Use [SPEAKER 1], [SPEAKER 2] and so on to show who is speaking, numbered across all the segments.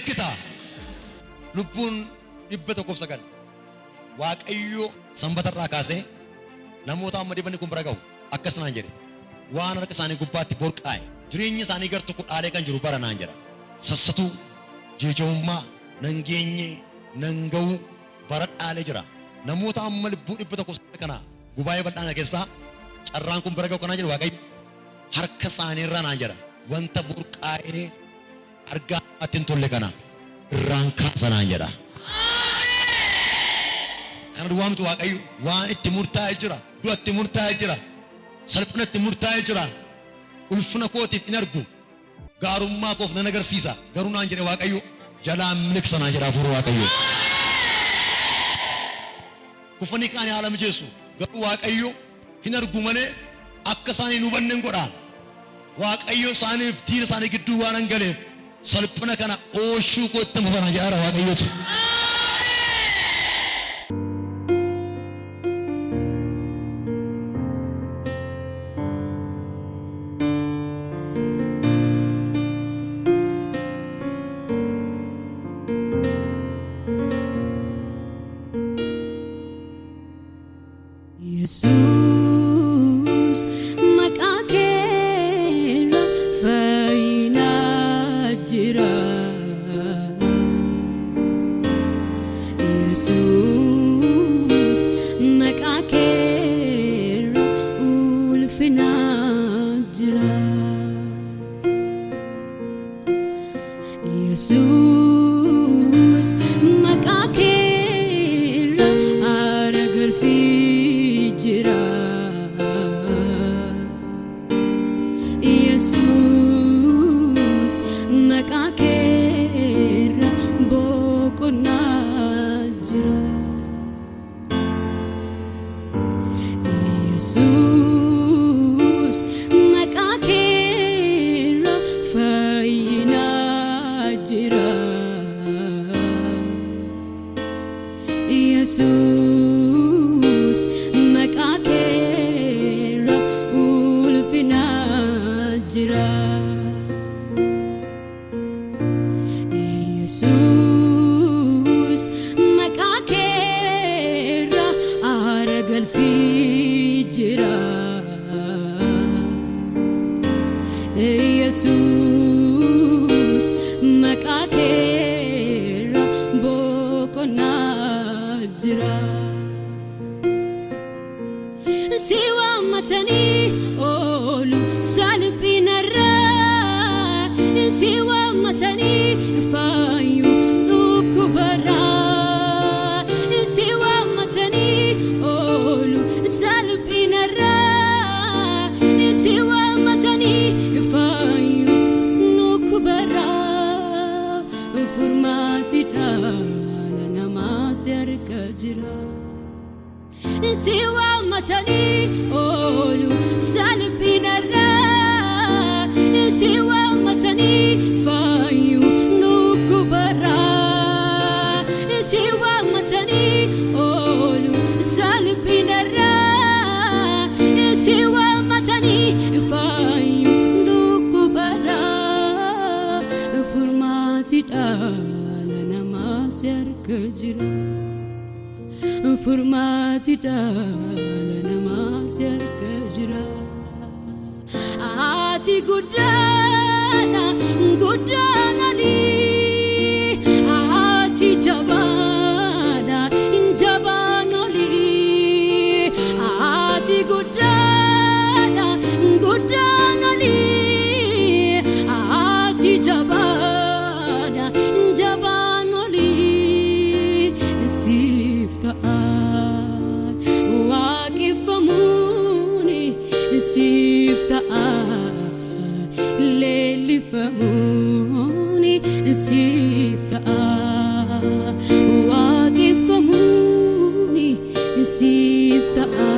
[SPEAKER 1] argita. Lubbuun 109 Waaqayyo sanbata irraa kaasee namoota amma dibanii kun bira gahu akkas naan jedhe. Waan harka isaanii gubbaatti borqaa'e jireenyi isaanii gar tokko dhaalee kan jiru bara naan jedha. Sassatuu, jeejawummaa, nan geenye, nan ga'uu bara dhaalee jira. Namoota amma lubbuu 100 kana gubaa'ee bal'aana keessaa carraan kun bira gahu kanaan jedhu Waaqayyo harka isaanii irraa naan jedha. Wanta borqaa'ee argaa ittiin tolle kana irraan kaasa naan jedha. Kana duwwaamtu Waaqayyo waan itti murtaa'ee jira. Du'a itti murtaa'ee jira. Salphina itti murtaa'ee jira. Ulfina kootiif in argu. Gaarummaa koof nan agarsiisa. Garuu naan jedhe Waaqayyo jalaa miliqsa naan jedha hafuura Waaqayyo. Kufanii kaan haala mijeessu. Garuu Waaqayyo hin argu malee akka isaanii hin hubanne godha. Waaqayyo isaaniif diina isaanii gidduu waan hin galeef salphina kana ooshuu kootti mufana jedha Waaqayyotu.
[SPEAKER 2] Yesus maqaa keerra fayyinaa jira. Yesus maqaa keerra ulfinaa jira. Yesus maqaa keerra aara galfii jira. Yesus maqaa keerra boqonnaa jira. Yesus maqaa keerra fayyinaa jira. Yesus maqaa keerra ulfinaa jira. Yesus maqaa keerra aara galfii jira. Yesus maqaa keerra boqonnaa jira. Si waammatanii oolu salphinarraa, si waammatanii fayyuu dhukkubarraa, si waammatanii oolu salphinarraa, si waammatanii fayyuu dhukkubarraa. Furmaati dhala namaa si harka jira. Si waammatanii oolu salphinarraa, si waammatanii fayyuu dhukkubarraa, si waammatanii oolu salphinarraa, si waammatanii fayyuu dhukkubarraa. Furmaati dhala namaa si harka jira. Furmaati dhala namaa si harka jira. Ati guddaadha guddaanolii, ati jabaadha jabaanolii, ati guddaadha guddaanolii, ati jabaadha jabaanolii. Siif ta'a waaqeffamuuni, siif ta'a leellifamuuni, siif ta'a waaqeffamuuni, siif ta'a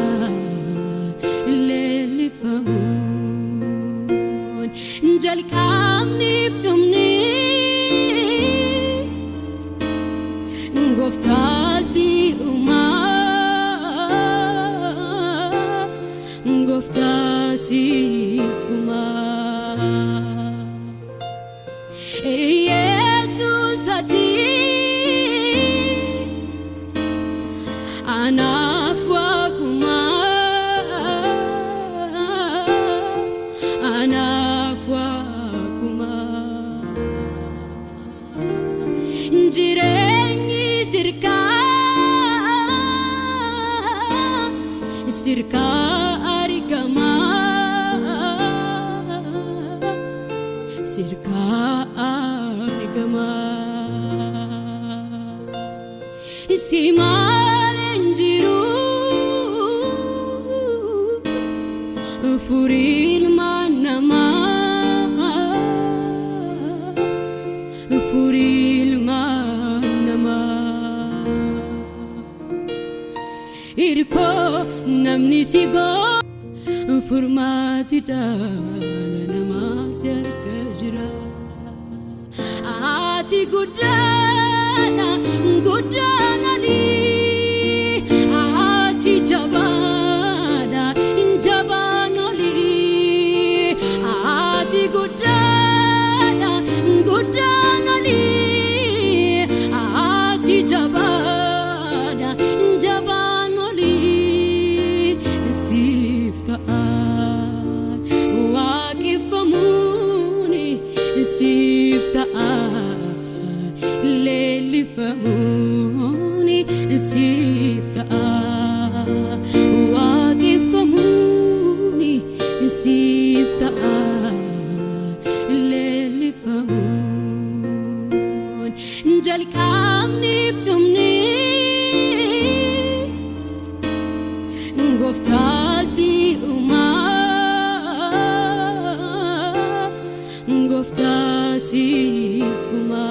[SPEAKER 2] sirka argama sirka argama si malenjiru furil manama furil manama irko namni sigo furmati dala nama syarka jira ati gudana gudana ni ati jabana jabana li ati gudana gudana li ati jabana jabana li sifta waqifamuni sifta leli famuni sifta waqifamuni sifta leli famun jalqabni fdumni goftasi uma goftasi uma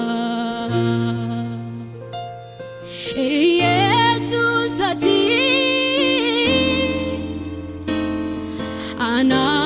[SPEAKER 2] Jesus ati ana